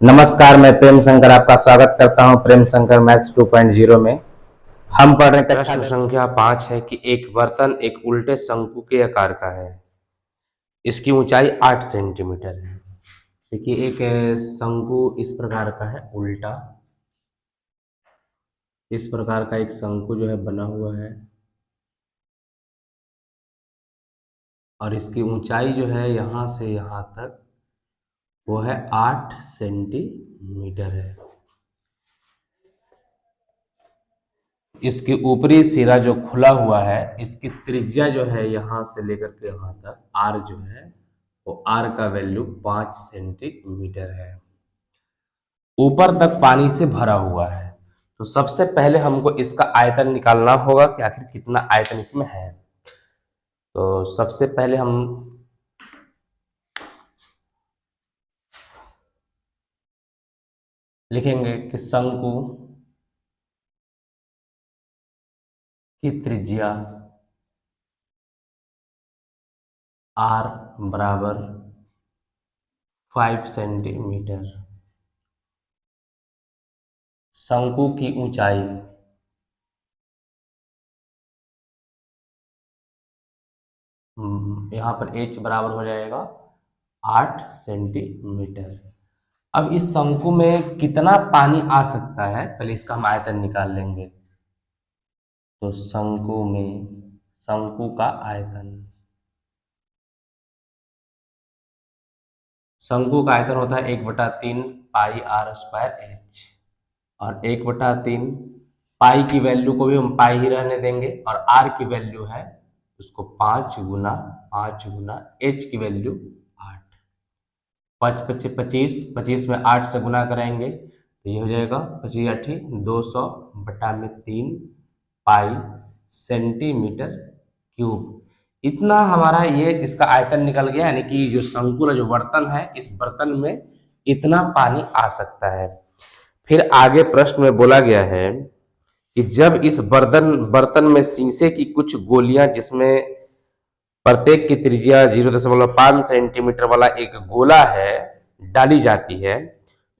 नमस्कार, मैं प्रेम शंकर आपका स्वागत करता हूं प्रेम शंकर मैथ्स 2.0 में। हम पढ़ रहे प्रश्न संख्या 5 है कि एक बर्तन एक उल्टे शंकु के आकार का है। इसकी ऊंचाई 8 सेंटीमीटर है। देखिए एक शंकु इस प्रकार का है, उल्टा इस प्रकार का एक शंकु जो है बना हुआ है और इसकी ऊंचाई जो है यहाँ से यहाँ तक वो है 8 सेंटीमीटर है। इसकी ऊपरी सिरा जो खुला हुआ है, इसकी त्रिज्या जो है यहाँ से लेकर के यहाँ तक आर जो है वो आर का वैल्यू 5 सेंटीमीटर है। ऊपर तक पानी से भरा हुआ है। तो सबसे पहले हमको इसका आयतन निकालना होगा कि आखिर कितना आयतन इसमें है। तो सबसे पहले हम लिखेंगे कि शंकु की त्रिज्या आर बराबर 5 सेंटीमीटर, शंकु की ऊंचाई यहाँ पर h बराबर हो जाएगा 8 सेंटीमीटर। अब इस शंकु में कितना पानी आ सकता है, पहले इसका हम आयतन निकाल लेंगे। तो शंकु में शंकु का आयतन, शंकु का आयतन होता है 1/3 पाई आर स्क्वायर एच, और 1/3 पाई की वैल्यू को भी हम पाई ही रहने देंगे और आर की वैल्यू है उसको 5 गुना एच की वैल्यू 8। 5 25 25, 25 में 8 से गुना करेंगे तो ये हो जाएगा 25 8 200/3 पाई सेंटीमीटर क्यूब। इतना हमारा ये इसका आयतन निकल गया, यानी कि जो शंकु जो बर्तन है, इस बर्तन में इतना पानी आ सकता है। फिर आगे प्रश्न में बोला गया है कि जब इस बर्तन में शीशे की कुछ गोलियां, जिसमें प्रत्येक की त्रिज्या 0.5 सेंटीमीटर वाला एक गोला है, डाली जाती है,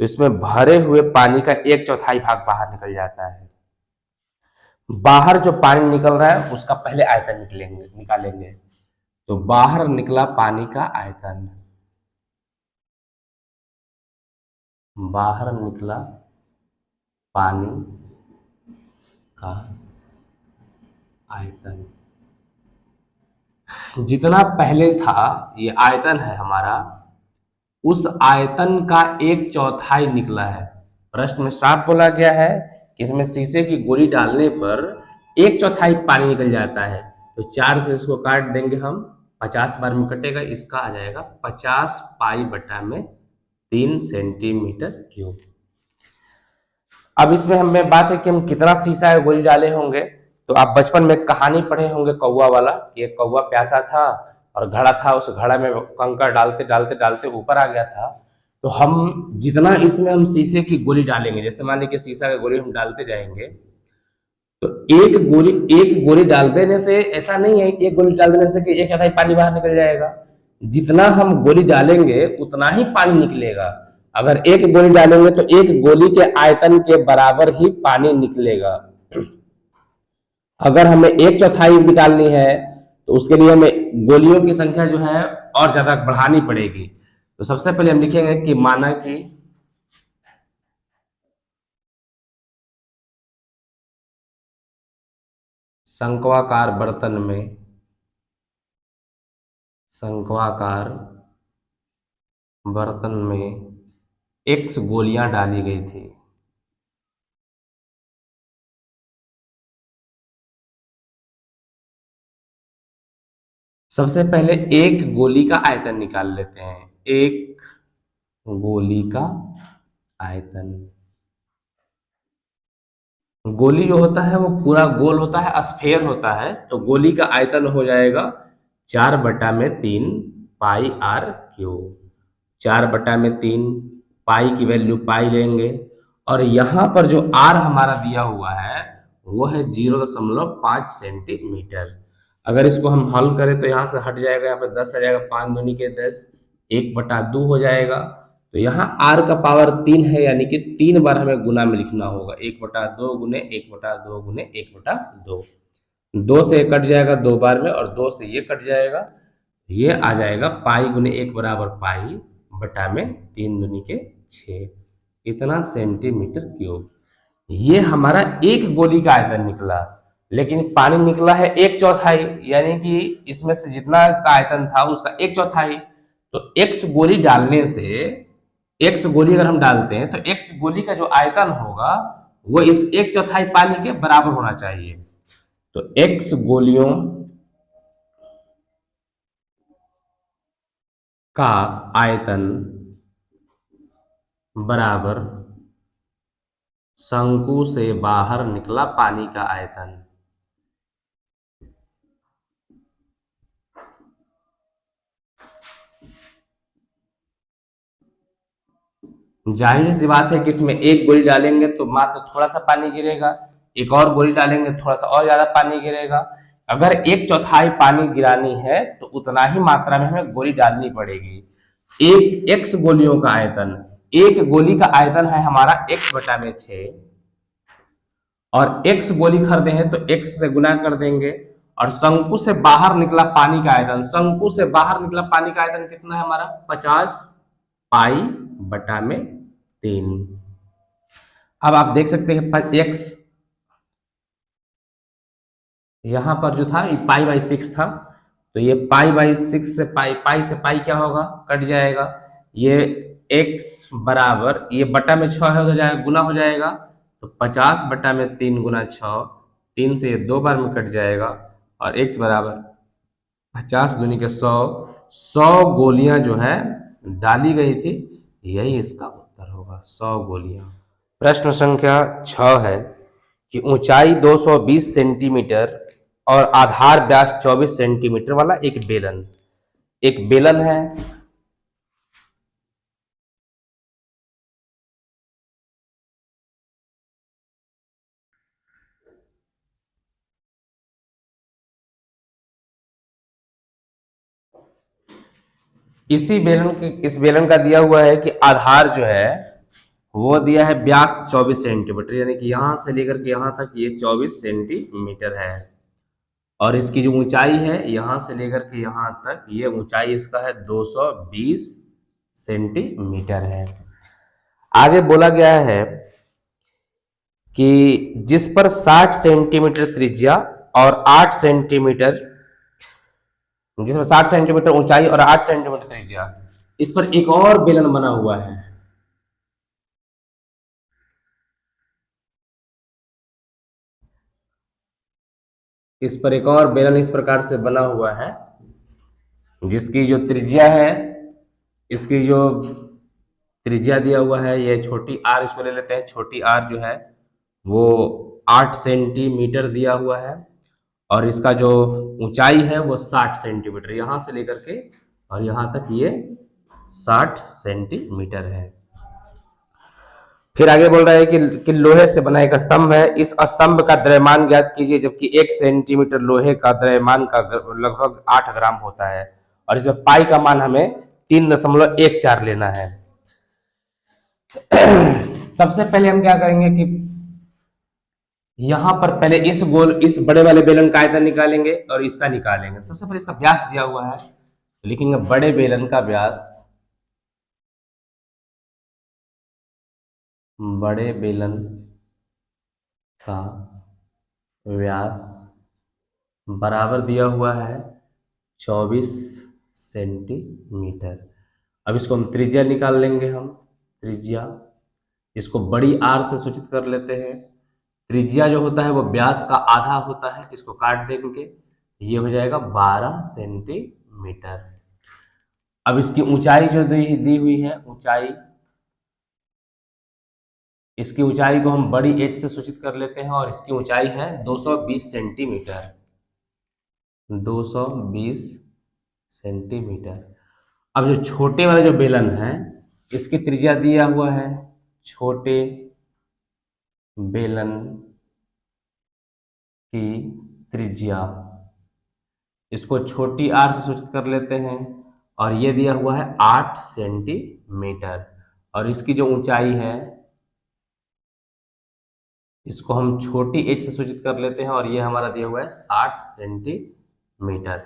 तो इसमें भरे हुए पानी का 1/4 भाग बाहर निकल जाता है। बाहर जो पानी निकल रहा है उसका पहले आयतन निकालेंगे। तो बाहर निकला पानी का आयतन, बाहर निकला पानी का आयतन जितना पहले था, ये आयतन है हमारा, उस आयतन का 1/4 निकला है। प्रश्न में साफ बोला गया है कि इसमें शीशे की गोली डालने पर 1/4 पानी निकल जाता है। तो 4 से इसको काट देंगे हम, 50 बार में कटेगा, इसका आ जाएगा 50 पाई/3 सेंटीमीटर क्यूब। अब इसमें हमें बात है कि हम कितना शीशा या गोली डाले होंगे। तो आप बचपन में कहानी पढ़े होंगे कौवा वाला, कि एक कौवा प्यासा था और घड़ा था, उस घड़ा में कंकड़ डालते डालते डालते ऊपर आ गया था। तो हम जितना इसमें हम शीशे की गोली डालेंगे, जैसे मान लीजिए शीशा की गोली हम डालते जाएंगे, तो एक गोली डाल देने से ऐसा नहीं है, एक गोली डाल देने से कि 1/4 पानी बाहर निकल जाएगा। जितना हम गोली डालेंगे उतना ही पानी निकलेगा। अगर एक गोली डालेंगे तो एक गोली के आयतन के बराबर ही पानी निकलेगा। अगर हमें 1/4 निकालनी है तो उसके लिए हमें गोलियों की संख्या जो है और ज्यादा बढ़ानी पड़ेगी। तो सबसे पहले हम लिखेंगे कि माना कि शंक्वाकार बर्तन में X गोलियां डाली गई थी। सबसे पहले एक गोली का आयतन निकाल लेते हैं। एक गोली का आयतन, गोली जो होता है वो पूरा गोल होता है, स्फेयर होता है। तो गोली का आयतन हो जाएगा 4/3 पाई आर क्यूब। 4/3 पाई की वैल्यू पाई लेंगे, और यहाँ पर जो आर हमारा दिया हुआ है वो है 0.5 सेंटीमीटर। अगर इसको हम हल करें तो यहाँ से हट जाएगा, यहाँ पर 10 आ जाएगा, 5 दूनी के 10, 1/2 हो जाएगा। तो यहाँ r का पावर 3 है, यानी कि 3 बार हमें गुना में लिखना होगा। 1/2 गुने 1/2 गुने 1/2। 2 से ये कट जाएगा 2 बार में, और 2 से ये कट जाएगा, ये आ जाएगा पाई गुने 1 बराबर पाई बटा में 3 दूनी के 6, इतना सेंटीमीटर क्यूब। ये हमारा एक गोली का आयतन निकला, लेकिन पानी निकला है 1/4, यानी कि इसमें से जितना इसका आयतन था उसका 1/4। तो x गोली डालने से, x गोली अगर हम डालते हैं तो x गोली का जो आयतन होगा वो इस 1/4 पानी के बराबर होना चाहिए। तो x गोलियों का आयतन बराबर शंकु से बाहर निकला पानी का आयतन। जाहिर सी बात है कि इसमें एक गोली डालेंगे तो मात्र थोड़ा सा पानी गिरेगा, एक और गोली डालेंगे थोड़ा सा और ज्यादा पानी गिरेगा। अगर 1/4 पानी गिरानी है तो उतना ही मात्रा में हमें गोली डालनी पड़ेगी। एक x गोलियों का आयतन, एक गोली का आयतन है हमारा x बटा में 6, और x गोली खरीदे हैं तो x से गुना कर देंगे। और शंकु से बाहर निकला पानी का आयतन, शंकु से बाहर निकला पानी का आयतन कितना है हमारा 50 पाई बटा में 3। अब आप देख सकते हैं x यहां पर जो था ये पाई/6 था, तो ये पाई/6 से पाई से पाई क्या होगा, कट जाएगा। ये x बराबर, ये बटा में 6 हो जाएगा, गुना हो जाएगा, तो 50 बटा में 3 गुना 6, 3 से ये 2 बार में कट जाएगा, और x बराबर 50 दूनी के 100, 100 गोलियां जो है डाली गई थी, यही इसका उत्तर होगा, 100 गोलियां। प्रश्न संख्या 6 है कि ऊंचाई 220 सेंटीमीटर और आधार व्यास 24 सेंटीमीटर वाला एक बेलन है। इस बेलन का दिया हुआ है कि आधार जो है वो दिया है व्यास 24 सेंटीमीटर, यानी कि यहां से लेकर के यहां तक ये 24 सेंटीमीटर है, और इसकी जो ऊंचाई है यहां से लेकर के यहां तक, ये ऊंचाई इसका है 220 सेंटीमीटर है। आगे बोला गया है कि जिस पर 60 सेंटीमीटर त्रिज्या और 8 सेंटीमीटर, जिसमें 60 सेंटीमीटर ऊंचाई और 8 सेंटीमीटर त्रिज्या, इस पर एक और बेलन बना हुआ है। इस पर एक और बेलन इस प्रकार से बना हुआ है, जिसकी जो त्रिज्या है, इसकी जो त्रिज्या दिया हुआ है ये छोटी r, इसको ले लेते हैं, छोटी r जो है वो 8 सेंटीमीटर दिया हुआ है, और इसका जो ऊंचाई है वो 60 सेंटीमीटर, यहां से लेकर के और यहां तक ये 60 सेंटीमीटर है। फिर आगे बोल रहा है कि लोहे से बना एक स्तंभ है, इस स्तंभ का द्रव्यमान ज्ञात कीजिए, जबकि 1 सेंटीमीटर लोहे का द्रव्यमान का लगभग 8 ग्राम होता है, और इसमें पाई का मान हमें 3.14 लेना है। सबसे पहले हम क्या करेंगे कि यहां पर पहले इस बड़े वाले बेलन का आयतन निकालेंगे और इसका निकालेंगे। सबसे पहले इसका व्यास दिया हुआ है, तो लिखेंगे बड़े बेलन का व्यास, बड़े बेलन का व्यास बराबर दिया हुआ है 24 सेंटीमीटर। अब इसको हम त्रिज्या निकाल लेंगे, हम त्रिज्या इसको बड़ी आर से सूचित कर लेते हैं। त्रिज्या जो होता है वो व्यास का आधा होता है, इसको काट देंगे, ये हो जाएगा 12 सेंटीमीटर। अब इसकी ऊंचाई जो दी हुई है, ऊंचाई, इसकी ऊंचाई को हम बड़ी एच से सूचित कर लेते हैं, और इसकी ऊंचाई है 220 सेंटीमीटर, 220 सेंटीमीटर। अब जो छोटे वाले जो बेलन है, इसकी त्रिज्या दिया हुआ है, छोटे बेलन की त्रिज्या, इसको छोटी आर से सूचित कर लेते हैं, और ये दिया हुआ है 8 सेंटीमीटर। और इसकी जो ऊंचाई है इसको हम छोटी h से सूचित कर लेते हैं और ये हमारा दिया हुआ है 60 सेंटीमीटर।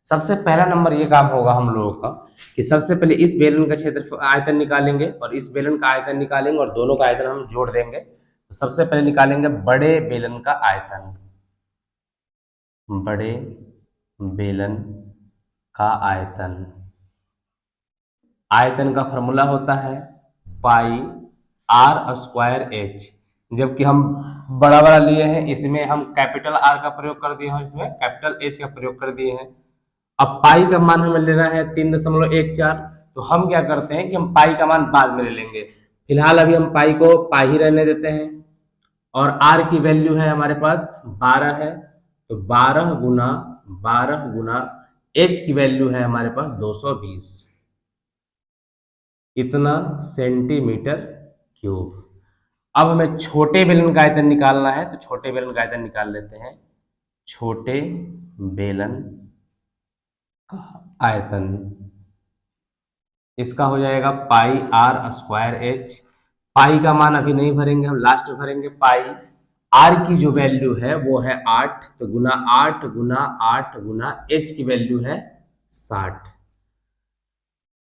सबसे पहला नंबर ये काम होगा हम लोगों का कि सबसे पहले इस बेलन का क्षेत्र आयतन निकालेंगे और इस बेलन का आयतन निकालेंगे और दोनों का आयतन हम जोड़ देंगे। तो सबसे पहले निकालेंगे बड़े बेलन का आयतन। बड़े बेलन का आयतन, आयतन का फॉर्मूला होता है पाई आर स्क्वायर एच। जबकि हम बड़ा बड़ा लिए हैं, इसमें हम कैपिटल आर का प्रयोग कर दिए हैं, इसमें कैपिटल एच का प्रयोग कर दिए हैं। अब पाई का मान हमें लेना है 3.14। तो हम क्या करते हैं कि हम पाई का मान बाद में ले लेंगे, फिलहाल अभी हम पाई को पाई ही रहने देते हैं। और आर की वैल्यू है हमारे पास 12 है, तो 12 गुना एच की वैल्यू है हमारे पास 220, इतना सेंटीमीटर क्यूब। अब हमें छोटे बेलन का आयतन निकालना है, तो छोटे बेलन का आयतन निकाल लेते हैं। छोटे बेलन का आयतन इसका हो जाएगा पाई आर स्क्वायर एच। पाई का मान अभी नहीं भरेंगे, हम लास्ट में भरेंगे। पाई आर की जो वैल्यू है वो है 8, तो गुना 8 गुना एच की वैल्यू है 60।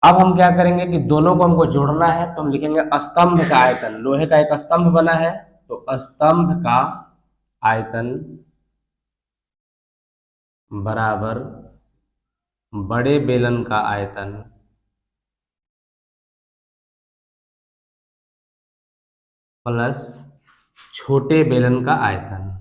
अब हम क्या करेंगे कि दोनों को हमको जोड़ना है, तो हम लिखेंगे स्तंभ का आयतन। लोहे का एक स्तंभ बना है, तो स्तंभ का आयतन बराबर बड़े बेलन का आयतन प्लस छोटे बेलन का आयतन।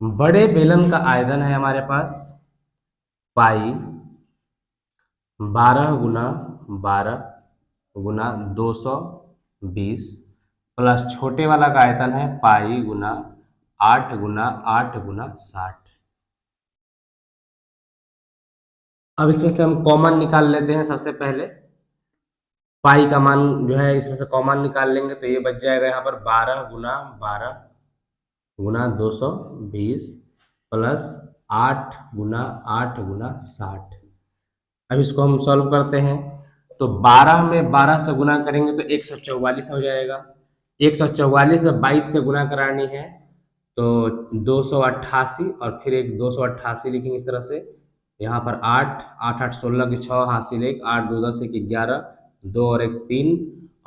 बड़े बेलन का आयतन है हमारे पास पाई 12 गुना 220 प्लस छोटे वाला का आयतन है पाई गुना 8 गुना 60। अब इसमें से हम कॉमन निकाल लेते हैं। सबसे पहले पाई का मान जो है इसमें से कॉमन निकाल लेंगे, तो ये बच जाएगा यहाँ पर 12 गुना 220 प्लस 8 गुना 60। अब इसको हम सॉल्व करते हैं, तो 12 में 12 से गुना करेंगे तो 144 हो जाएगा। 144 में 22 से गुना करानी है तो 288 और फिर एक 288 लिखेंगे इस तरह से। यहाँ पर 8 8 8 16 की 6 हासिल 1 8 2 10 1 11 2 और 1 3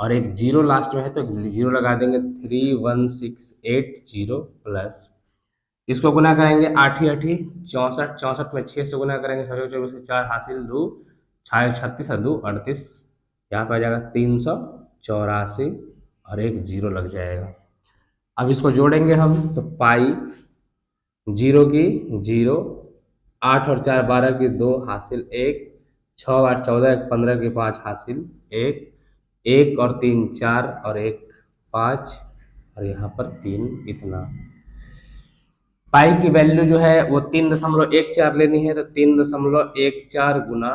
और एक जीरो लास्ट में है तो जीरो लगा देंगे। 3180 प्लस इसको गुना करेंगे 8 8 64 64 में 6 से गुना करेंगे 6 24 4 हासिल 2 6 36 और 2 38। यहाँ पर आ जाएगा 384 और एक जीरो लग जाएगा। अब इसको जोड़ेंगे हम, तो पाई जीरो की 0 8 और 4 12 की 2 हासिल 1 6 8 14 15 की 5 हासिल 1 1 और 3 4 और 1 5 और यहाँ पर 3। इतना पाई की वैल्यू जो है वो 3.14 लेनी है, तो 3.14 गुना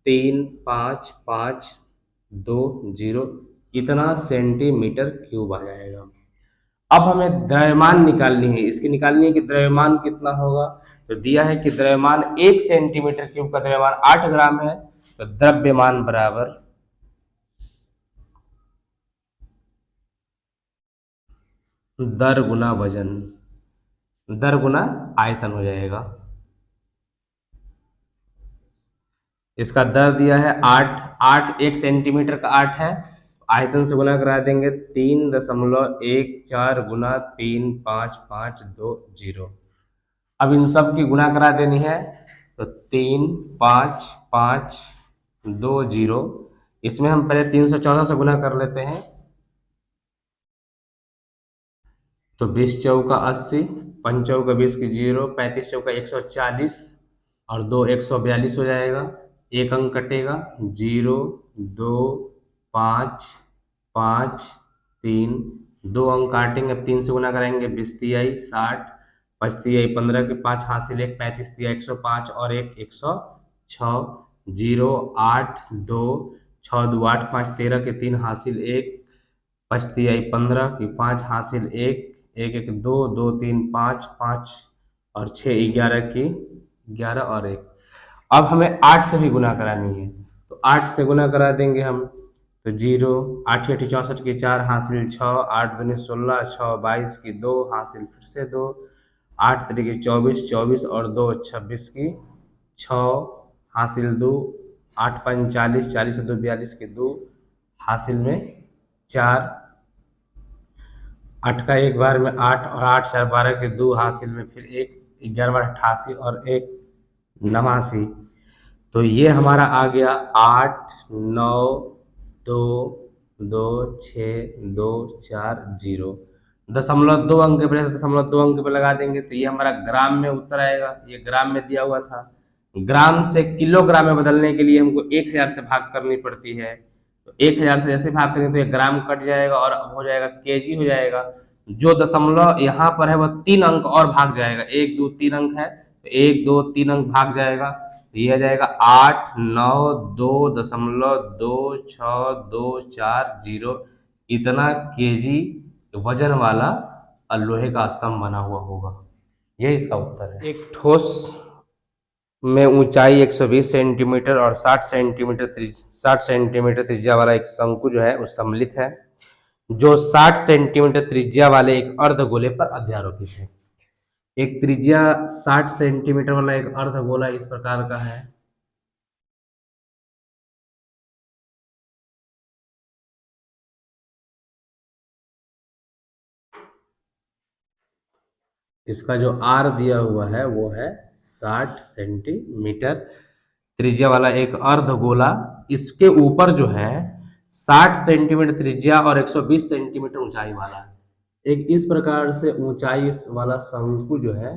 3 5 5 2 0 इतना सेंटीमीटर क्यूब आ जाएगा। अब हमें द्रव्यमान निकालनी है, इसकी निकालनी है कि द्रव्यमान कितना होगा। तो दिया है कि द्रव्यमान 1 सेंटीमीटर क्यूब का द्रव्यमान 8 ग्राम है, तो द्रव्यमान बराबर दर गुना वजन, दर गुना आयतन हो जाएगा। इसका दर दिया है 8 1 सेंटीमीटर का 8 है, आयतन से गुना करा देंगे 3.14 गुना 3 5 5 2 0। अब इन सब की गुना करा देनी है, तो 3 5 5 2 0। इसमें हम पहले 314 से गुना कर लेते हैं, तो 20 चौका 80 5 चौका 20 की 0 35 चौका 140 और 2 142 हो जाएगा। एक अंक कटेगा 0 2 5 5 3 2 अंक काटेंगे। अब 3 से गुना करेंगे 20 तिहाई 60 5 तिहाई 15 के 5 हासिल 1 35 तिहाई 105 और 1 106 0 8 2 6 2 8 5 13 के 3 हासिल 1 5 तिहाई 15 की 5 हासिल 1 1 1 2 2 3 5 5 और 6 11 की 11 और 1। अब हमें 8 से भी गुना करानी है, तो 8 से गुना करा देंगे हम। तो 0, 8 8 64 की 4 हासिल 6, 8 दूनी 16, 6 22 की 2 हासिल फिर से 2, 8 तरीके 24, 24 और 2 26 की 6 हासिल 2, 8 5 40, 40 से 2 42 की 2 हासिल में 4, 8 का एक बार में 8 और 8 4 12 के 2 हासिल में फिर 1, 11 बार 88 और 1 89। तो ये हमारा आ गया 8 9 2 2 6 2 4 0। 0.2 अंक पे 0.2 अंक पे लगा देंगे तो ये हमारा ग्राम में उत्तर आएगा। ये ग्राम में दिया हुआ था। ग्राम से किलोग्राम में बदलने के लिए हमको 1000 से भाग करनी पड़ती है। तो 1000 से जैसे भाग करेंगे तो ये ग्राम कट जाएगा और अब हो जाएगा केजी हो जाएगा। जो दशमलव यहाँ पर है वह 3 अंक और भाग जाएगा। 1 2 3 अंक है तो 1 2 3 अंक भाग जाएगा। तो ये आ जाएगा 8 9 2.2624 इतना केजी वजन वाला लोहे का स्तंभ बना हुआ होगा। ये इसका उत्तर है। एक ठोस में ऊंचाई 120 सेंटीमीटर और 60 सेंटीमीटर त्रिज्या वाला एक शंकु जो है वो सम्मिलित है, जो 60 सेंटीमीटर त्रिज्या वाले एक अर्धगोले पर अध्यारोपित है। एक त्रिज्या 60 सेंटीमीटर वाला एक अर्धगोला इस प्रकार का है। इसका जो आर दिया हुआ है वो है 60 सेंटीमीटर त्रिज्या वाला एक अर्धगोला। इसके ऊपर जो है 60 सेंटीमीटर त्रिज्या और 120 सेंटीमीटर ऊंचाई वाला है। एक इस प्रकार से ऊंचाई वाला शंकु जो है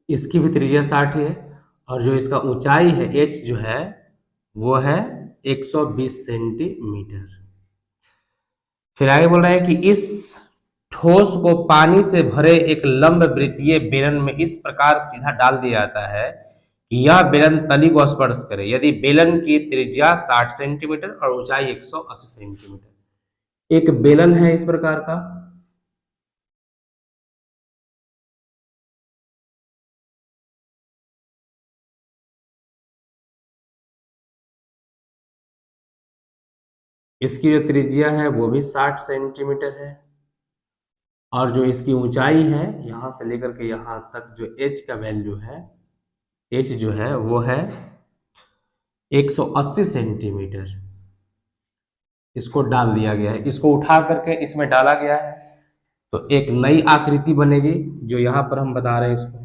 इसकी भी त्रिज्या 60 है और जो इसका ऊंचाई है h जो है वो है 120 सेंटीमीटर। फिर आगे बोल रहा है कि इस ठोस को पानी से भरे एक लंब वृत्तीय बेलन में इस प्रकार सीधा डाल दिया जाता है कि यह बेलन तली को स्पर्श करे यदि बेलन की त्रिज्या 60 सेंटीमीटर और ऊंचाई 180 सेंटीमीटर। एक बेलन है इस प्रकार का, इसकी जो त्रिज्या है वो भी 60 सेंटीमीटर है और जो इसकी ऊंचाई है यहां से लेकर के यहां तक जो h का वैल्यू है, h जो है वो है 180 सेंटीमीटर। इसको डाल दिया गया है, इसको उठा करके इसमें डाला गया है तो एक नई आकृति बनेगी जो यहां पर हम बता रहे हैं इसको।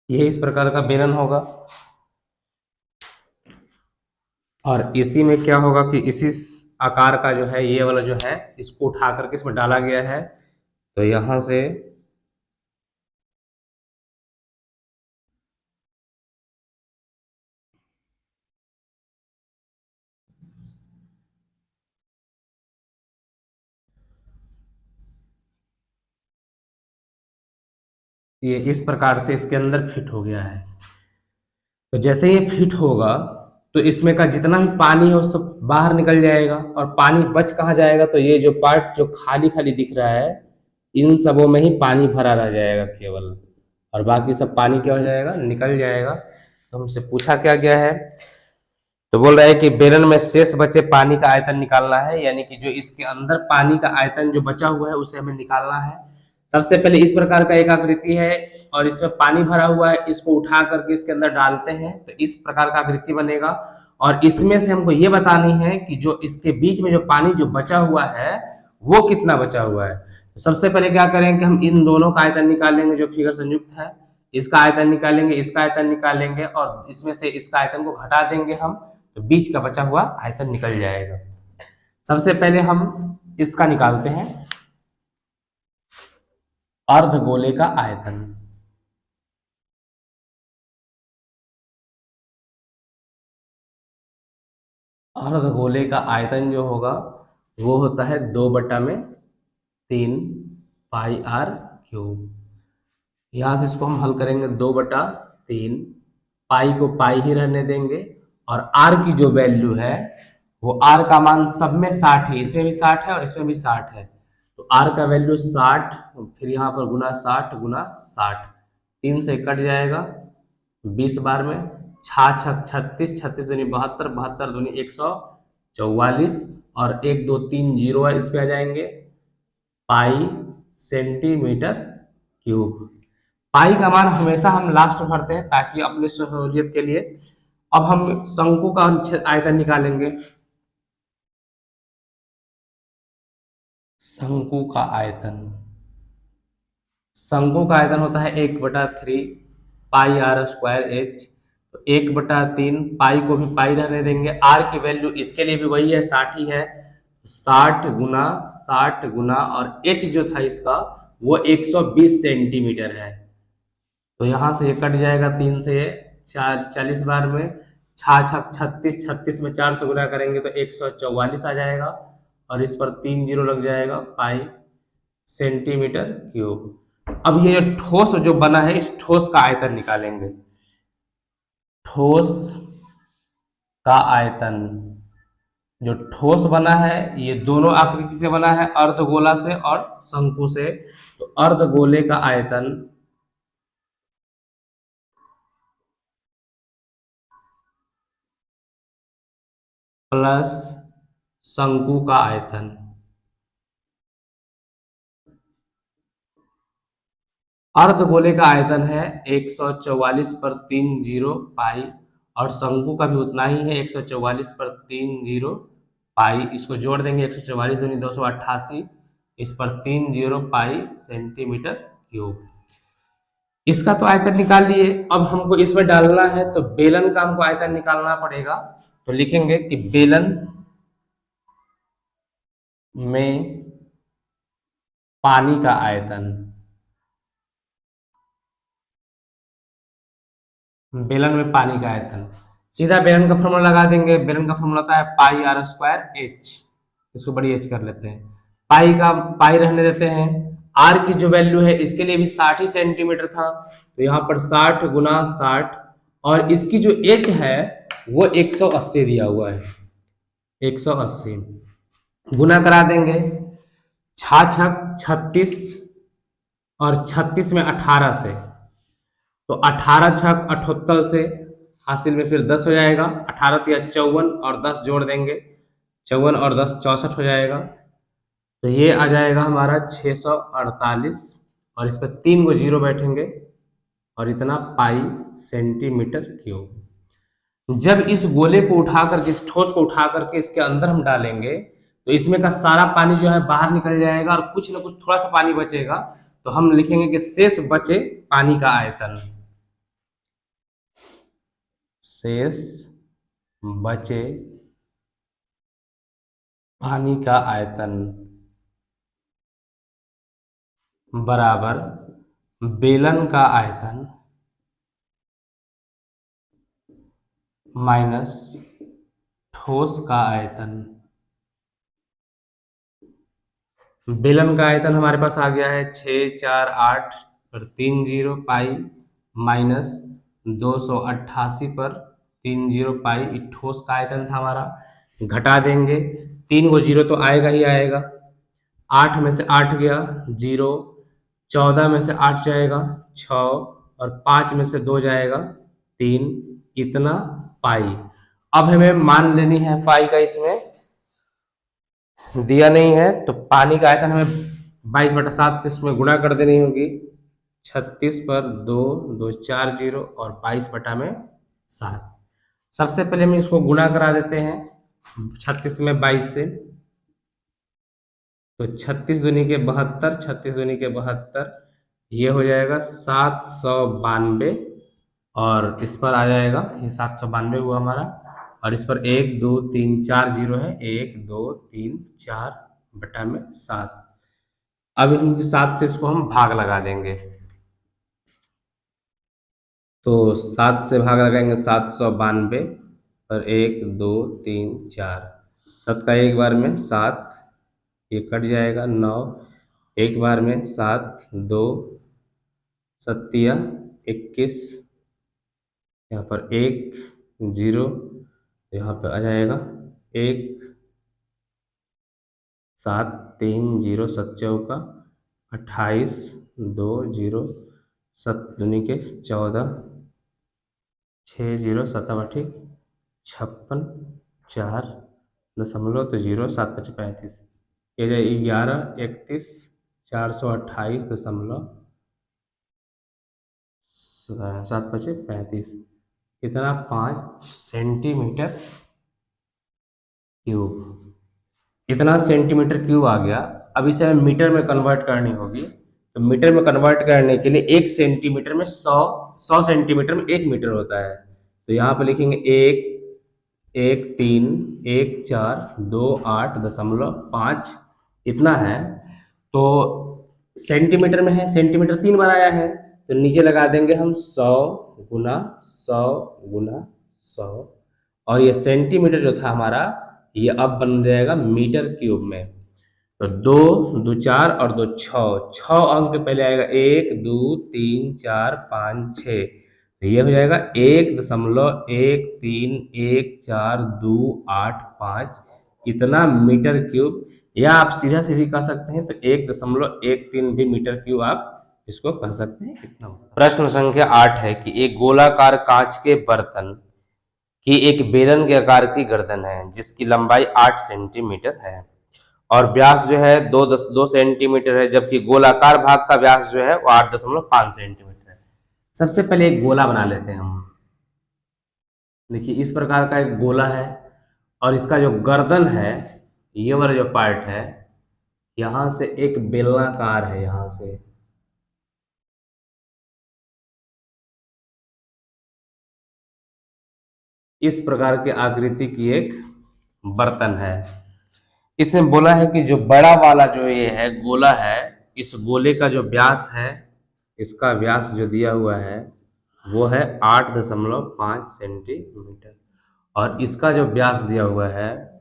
ये इस प्रकार का बेलन होगा और इसी में क्या होगा कि इसी आकार का जो है ये वाला जो है इसको उठा करके इसमें डाला गया है तो यहां से ये इस प्रकार से इसके अंदर फिट हो गया है। तो जैसे ये फिट होगा तो इसमें का जितना भी पानी है वो सब बाहर निकल जाएगा और पानी बच कहाँ जाएगा, तो ये जो पार्ट जो खाली खाली दिख रहा है इन सबों में ही पानी भरा रह जाएगा केवल, और बाकी सब पानी क्या हो जाएगा, निकल जाएगा। तो हमसे पूछा क्या गया है, तो बोल रहा है कि बेलन में शेष बचे पानी का आयतन निकालना है, यानी कि जो इसके अंदर पानी का आयतन जो बचा हुआ है उसे हमें निकालना है। सबसे पहले इस प्रकार का एक आकृति है और इसमें पानी भरा हुआ है, इसको उठा करके इसके अंदर डालते हैं तो इस प्रकार का आकृति बनेगा और इसमें से हमको ये बतानी है कि जो इसके बीच में जो पानी जो बचा हुआ है वो कितना बचा हुआ है। तो सबसे पहले क्या करेंगे कि हम इन दोनों का आयतन निकालेंगे, जो फिगर संयुक्त है इसका आयतन निकालेंगे, इसका आयतन निकालेंगे और इसमें से इसका आयतन को घटा देंगे हम, तो बीच का बचा हुआ आयतन निकल जाएगा। सबसे पहले हम इसका निकालते हैं, अर्धगोले का आयतन। अर्धगोले का आयतन जो होगा वो होता है 2/3 पाई r क्यूब। यहाँ से इसको हम हल करेंगे 2/3, पाई को पाई ही रहने देंगे और आर की जो वैल्यू है वो आर का मान सब में 60 है, इसमें भी 60 है और इसमें भी 60 है, तो आर का वैल्यू 60, फिर यहाँ पर गुना 60 गुना 60, 3 से कट जाएगा 20 बार में, 36 36 दूनी 72, 72 दूनी 144 और 1 2 3 जीरो है, इस पे आ जाएंगे पाई सेंटीमीटर क्यूब। पाई का मान हमेशा हम लास्ट में भरते हैं ताकि अपनी सहूलियत के लिए। अब हम शंकु का आयतन निकालेंगे। शंकु का आयतन, शंकु का आयतन होता है 1/3 पाई आर स्क्वायर एच। तो 1/3 पाई को भी पाई रहने देंगे, आर की वैल्यू इसके लिए भी वही है 60 ही है, 60 गुना और एच जो था इसका वो 120 सेंटीमीटर है। तो यहाँ से ये कट जाएगा 3 से 4 40 बार में, 6 6 36, 36 में 4 से गुना करेंगे तो 144 आ जाएगा और इस पर 3 जीरो लग जाएगा, पाई सेंटीमीटर क्यूब। अब ये ठोस जो बना है इस ठोस का आयतन निकालेंगे। ठोस का आयतन, जो ठोस बना है ये दोनों आकृति से बना है, अर्धगोला से और शंकु से। तो अर्धगोले का आयतन प्लस शंकु का आयतन, अर्धगोले का आयतन है 144 पर 3 जीरो पाई और शंकु का भी उतना ही है 144 पर 3 जीरो पाई। इसको जोड़ देंगे 144 दूनी 288, इस पर 3 जीरो पाई सेंटीमीटर क्यूब। इसका तो आयतन निकाल लिए, अब हमको इसमें डालना है तो बेलन का हमको आयतन निकालना पड़ेगा। तो लिखेंगे कि बेलन में पानी का आयतन, बेलन में पानी का आयतन, सीधा बेलन का फॉर्मूला लगा देंगे। बेलन का फॉर्मूला होता है पाई आर स्क्वायर एच, इसको बड़ी एच कर लेते हैं, पाई का पाई रहने देते हैं। आर की जो वैल्यू है इसके लिए भी 60 ही सेंटीमीटर था, तो यहाँ पर 60 गुना 60 और इसकी जो एच है वो 180 दिया हुआ है, 180 गुना करा देंगे, 6 6 36 और 36 में 18 से, तो 18 छक 78 से हासिल में फिर 10 हो जाएगा, 18 तिया 54 और 10 जोड़ देंगे, 54 और 10 64 हो जाएगा। तो ये आ जाएगा हमारा 648 और इस पर 3 को जीरो बैठेंगे और इतना पाई सेंटीमीटर क्यूब। जब इस गोले को उठा करके, इस ठोस को उठा करके इसके अंदर हम डालेंगे तो इसमें का सारा पानी जो है बाहर निकल जाएगा और कुछ ना कुछ थोड़ा सा पानी बचेगा, तो हम लिखेंगे कि शेष बचे पानी का आयतन, शेष बचे पानी का आयतन बराबर बेलन का आयतन माइनस ठोस का आयतन। बेलन का आयतन हमारे पास आ गया है 6 4 8 पर 3 जीरो पाई माइनस 288 पर 3 जीरो पाई, ठोस का आयतन था हमारा। घटा देंगे, 3 को जीरो तो आएगा ही आएगा, 8 में से 8 गया जीरो, 14 में से 8 जाएगा 6 और 5 में से 2 जाएगा 3, इतना पाई। अब हमें मान लेनी है पाई का, इसमें दिया नहीं है तो पानी का आयतन हमें 22/7 से इसमें गुणा कर देनी होगी, 36 पर 2 2 4 जीरो और 22/7। सबसे पहले हम इसको गुणा करा देते हैं 36 में 22 से, तो 36 दूनी के 72, 36 दूनी के 72, ये हो जाएगा 792 और इस पर आ जाएगा ये 792 हुआ हमारा और इस पर 1 2 3 4 जीरो है, 1 2 3 4 बटा में 7। अब इन 7 से इसको हम भाग लगा देंगे, तो 7 से भाग लगाएंगे 792 और 1 2 3 4, 7 का एक बार में 7, ये कट जाएगा 9, एक बार में 7 2 सत्तिया 21, यहाँ पर 1 0, यहाँ पे आ जाएगा 1 7 3 0, 7 चौका 28 2 0, 7 दूनी के 14, 6 0 7 8 56 4 दशमलव तो 0 7 5 35, ये जाए 11 31 428 7 5 35, कितना 5 सेंटीमीटर क्यूब। इतना सेंटीमीटर क्यूब आ गया। अब इसे हमें मीटर में कन्वर्ट करनी होगी, तो मीटर में कन्वर्ट करने के लिए 1 सेंटीमीटर में 100 सेंटीमीटर में 1 मीटर होता है। तो यहाँ पे लिखेंगे 1 1 3 1 4 2 8.5 इतना है। तो सेंटीमीटर में है, सेंटीमीटर 3 बार आया है, तो नीचे लगा देंगे हम 100 गुना 100 गुना 100, और ये सेंटीमीटर जो था हमारा ये अब बन जाएगा मीटर क्यूब में। तो 2 2 4 और 2 6 अंक पहले आएगा, 1 2 3 4 5 6, तो ये हो जाएगा 1.131425 इतना मीटर क्यूब, या आप सीधा सीधी कह सकते हैं तो 1.13 भी मीटर क्यूब आप इसको कह सकते हैं। इतना प्रश्न संख्या 8 है कि एक गोलाकार कांच के बर्तन की एक बेलन के आकार की गर्दन है जिसकी लंबाई 8 सेंटीमीटर है और व्यास जो है 2 सेंटीमीटर है, जबकि गोलाकार भाग का व्यास जो है वो 8.5 सेंटीमीटर है। सबसे पहले एक गोला बना लेते हैं हम। देखिए इस प्रकार का एक गोला है और इसका जो गर्दन है, ये वाला जो पार्ट है, यहां से एक बेलनाकार है, यहां से इस प्रकार की आकृति की एक बर्तन है। इसमें बोला है कि जो बड़ा वाला जो ये है गोला है, इस गोले का जो व्यास है, इसका व्यास जो दिया हुआ है वो है 8.5 सेंटीमीटर, और इसका जो व्यास दिया हुआ है,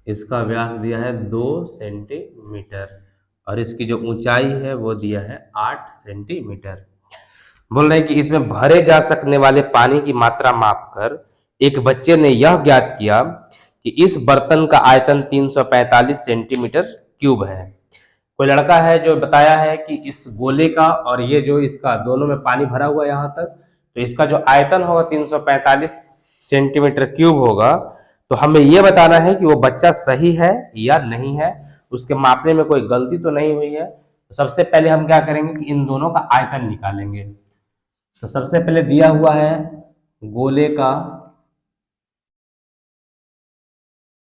इसका व्यास दिया है 2 सेंटीमीटर, और इसकी जो ऊंचाई है वो दिया है 8 सेंटीमीटर। बोल रहे हैं कि इसमें भरे जा सकने वाले पानी की मात्रा मापकर एक बच्चे ने यह ज्ञात किया कि इस बर्तन का आयतन 345 सेंटीमीटर क्यूब है। कोई लड़का है जो बताया है कि इस गोले का और ये जो इसका दोनों में पानी भरा हुआ है यहाँ तक, तो इसका जो आयतन होगा 345 सेंटीमीटर क्यूब होगा। तो हमें यह बताना है कि वो बच्चा सही है या नहीं है, उसके मापने में कोई गलती तो नहीं हुई है। तो सबसे पहले हम क्या करेंगे कि इन दोनों का आयतन निकालेंगे। तो सबसे पहले दिया हुआ है गोले का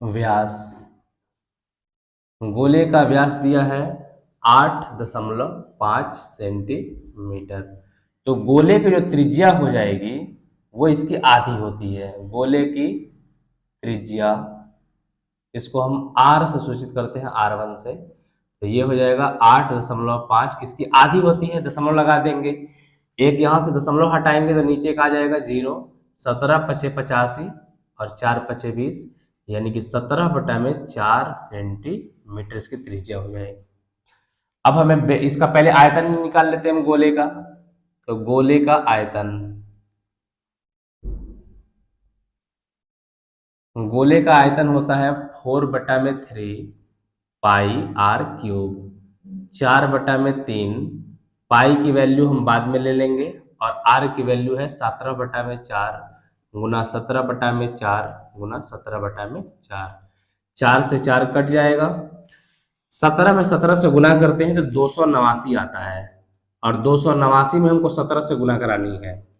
व्यास, गोले का व्यास दिया है 8.5 सेंटीमीटर। तो गोले की जो त्रिज्या हो जाएगी वो इसकी आधी होती है। गोले की त्रिज्या, इसको हम r से सूचित करते हैं, r1 से, तो ये हो जाएगा 8.5, इसकी आधी होती है, दशमलव लगा देंगे, एक यहाँ से दशमलव हटाएंगे तो नीचे का आ जाएगा 0, 17 × 5 = 85 और 4 × 5 = 20, यानी कि 17/4 सेंटीमीटर इसकी त्रिज्या हो जाएगी। अब हमें इसका पहले आयतन निकाल लेते हैं हम गोले का। तो गोले का आयतन, गोले का आयतन होता है 4/3 पाई r क्यूब, 4/3, पाई की वैल्यू हम बाद में ले लेंगे और r की वैल्यू है 17/4 गुना 17/4 गुना 17/4, 4 से 4 कट जाएगा, 17 में 17 से गुना करते हैं तो 289 आता है, और 289 में हमको 17 से गुना करानी है।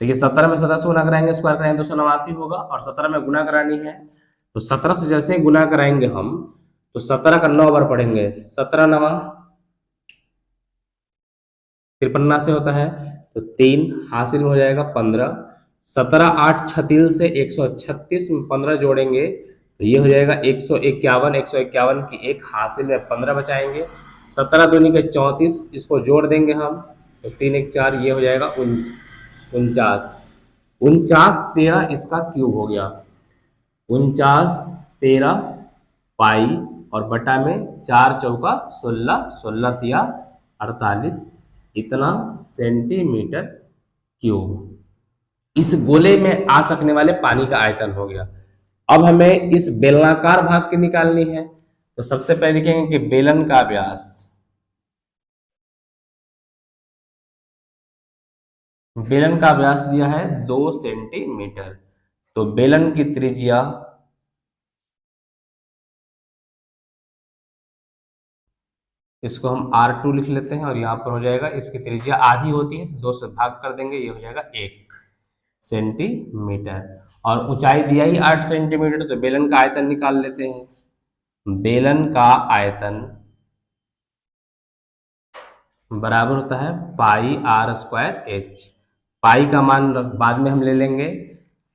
देखिए 17 में 17 से गुना कराएंगे, स्क्वायर कराएंगे 289 होगा, और 17 में गुना करानी है तो 17 से जैसे ही गुना कराएंगे हम तो 17 का 9 बार पढ़ेंगे, 17 9 53 से होता है, तो 3 हासिल में हो जाएगा 15, 17 8 36 से 136 में 15 जोड़ेंगे तो ये हो जाएगा 151, 151 की 1 हासिल में 15 बचाएंगे, 17 दूनी के 34, इसको जोड़ देंगे हम तो 3 1 4, ये हो जाएगा 49, 49 13 इसका क्यूब हो गया, 49 13 पाई और बटा में 4 चौका 16, 16 तिया 48, इतना सेंटीमीटर क्यूब इस गोले में आ सकने वाले पानी का आयतन हो गया। अब हमें इस बेलनाकार भाग की निकालनी है, तो सबसे पहले लिखेंगे कि बेलन का व्यास, बेलन का व्यास दिया है 2 सेंटीमीटर, तो बेलन की त्रिज्या इसको हम R2 लिख लेते हैं और यहाँ पर हो जाएगा, इसकी त्रिज्या आधी होती है तो 2 से भाग कर देंगे, ये हो जाएगा 1 सेंटीमीटर। और ऊंचाई दिया ही 8 सेंटीमीटर, तो बेलन का आयतन निकाल लेते हैं। बेलन का आयतन बराबर होता है पाई आर स्क्वायर एच। पाई का मान बाद में हम ले लेंगे,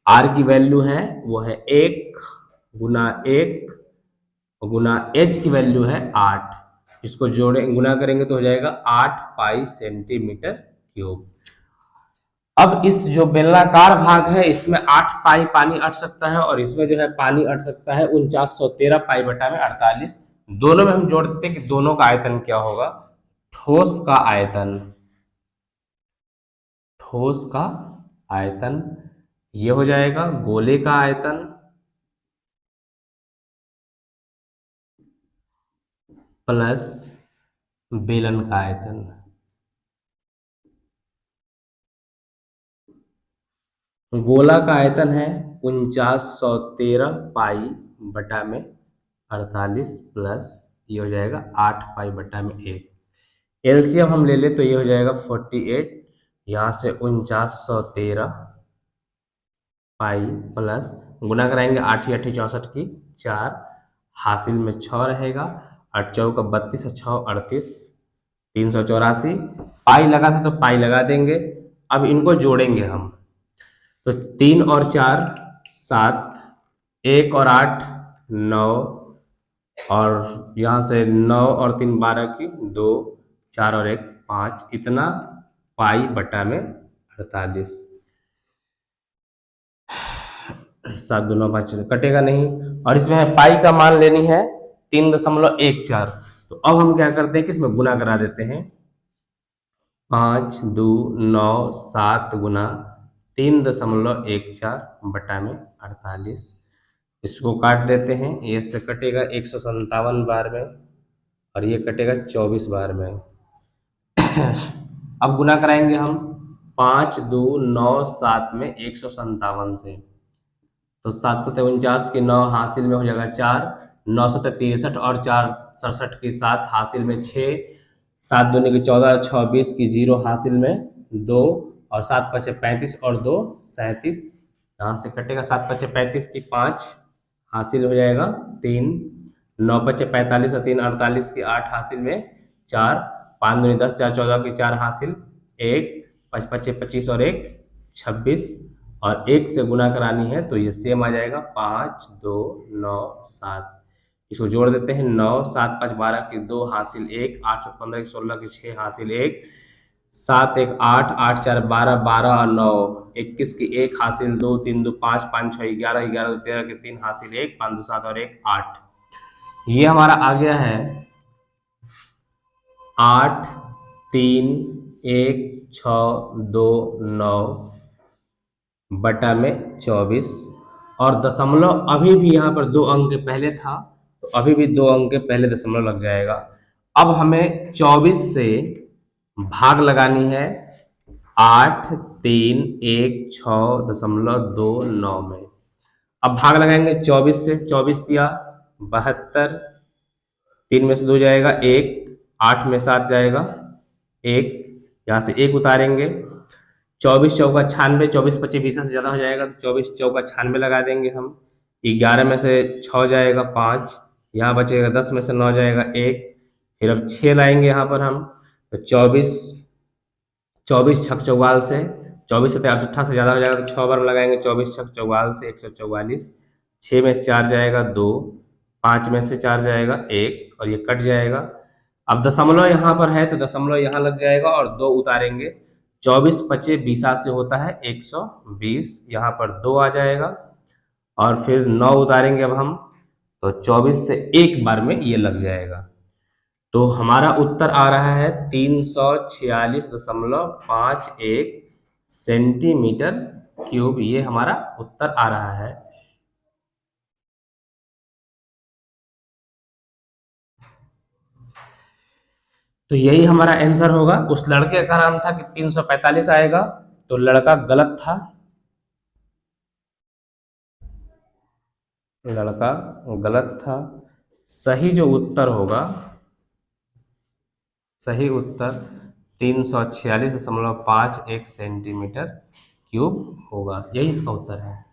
आर की वैल्यू है वो है 1 गुना 1 गुना एच की वैल्यू है 8, इसको जोड़े गुना करेंगे तो हो जाएगा 8 पाई सेंटीमीटर क्यूब। अब इस जो बेलनाकार भाग है इसमें 8 पाई पानी अट सकता है और इसमें जो है पानी अट सकता है 4913 पाई बटा में 48। दोनों में हम जोड़ देते हैं कि दोनों का आयतन क्या होगा। ठोस का आयतन, ठोस का आयतन ये हो जाएगा गोले का आयतन प्लस बेलन का आयतन। गोला का आयतन है 4913 पाई बटा में 48 प्लस ये हो जाएगा 8 पाई बटा में 1। एलसीएम हम ले ले तो ये हो जाएगा 48, यहाँ से 4913 पाई प्लस गुना कराएंगे 8 8 64 की 4, हासिल में 6 रहेगा, 8 चौका 32 और 6 38, 384। पाई लगा था तो पाई लगा देंगे। अब इनको जोड़ेंगे हम, तो 3 और 4 7, 1 और 8 9, और यहाँ से 9 और 3 12 की 2, 4 और 1 5, इतना पाई बटा में 48। 7 2 9 5 कटेगा नहीं, और इसमें है पाई का मान लेनी है 3.14। तो अब हम क्या करते हैं कि इसमें गुना करा देते हैं, 5 2 9 7 गुना 3.14 बटा में 48। इसको काट देते हैं, ये से कटेगा 157 बार में और ये कटेगा 24 बार में। अब गुना कराएंगे हम 5 2 9 7 में 157 से, तो 7 7 49 की 9 हासिल में हो जाएगा 4, 9 7 63 और 4 67 की 7 हासिल में 6, 7 दूनी की 14, 26 की 0 हासिल में 2, और 7 5 35 और 2 37, यहाँ से कटेगा 7 5 35 की 5 हासिल हो जाएगा 3, 9 5 45 और 3 48 की 8 हासिल में 4, 5 दूनी 10 4 14 की 4 हासिल 1, 5 5 25 और 1 26, और 1 से गुना करानी है तो ये सेम आ जाएगा 5 2 9 7। इसको जोड़ देते हैं, 9 7 5 12 की 2 हासिल 1, 8 7 15 की 16 की 6 हासिल 1, 7 1 8 8 4 12 12 और 9 21 की 1 हासिल 2, 3 2 5 5 6 11 11 2 13 की 3 हासिल 1, 5 2 7 और 1 8। ये हमारा आ गया है 8 3 1 6 2 9 बटा में 24, और दशमलव अभी भी यहाँ पर 2 अंक के पहले था तो अभी भी 2 अंक के पहले दशमलव लग जाएगा। अब हमें 24 से भाग लगानी है 8 3 1 6.29 में। अब भाग लगाएंगे 24 से, 24 दिया 72, 3 में से 2 जाएगा 1, 8 में 7 जाएगा 1, यहाँ से 1 उतारेंगे, 24 चौका 96, 24 25 20 से ज़्यादा हो जाएगा तो 24 चौका 96 लगा देंगे हम। 11 में से 6 जाएगा 5, यहाँ बचेगा 10 में से 9 जाएगा 1, फिर अब 6 लाएंगे यहाँ पर हम, तो 24 छक चौवाल से, 24 से 68 से ज़्यादा हो जाएगा तो 6 बार लगाएंगे, 24 छक चौवाल से 144, 6 में से 4 जाएगा 2, 5 में से 4 जाएगा 1 और ये कट जाएगा। अब दशमलव यहाँ पर है तो दशमलव यहाँ लग जाएगा और 2 उतारेंगे, 24 25 20 से होता है 120, यहाँ पर 2 आ जाएगा, और फिर 9 उतारेंगे अब हम, तो 24 से एक बार में ये लग जाएगा। तो हमारा उत्तर आ रहा है 346.51 सेंटीमीटर क्यूब, ये हमारा उत्तर आ रहा है। तो यही हमारा आंसर होगा। उस लड़के का नाम था कि 345 आएगा, तो लड़का गलत था, लड़का गलत था। सही जो उत्तर होगा, सही उत्तर 346.51 सेंटीमीटर क्यूब होगा, यही इसका उत्तर है।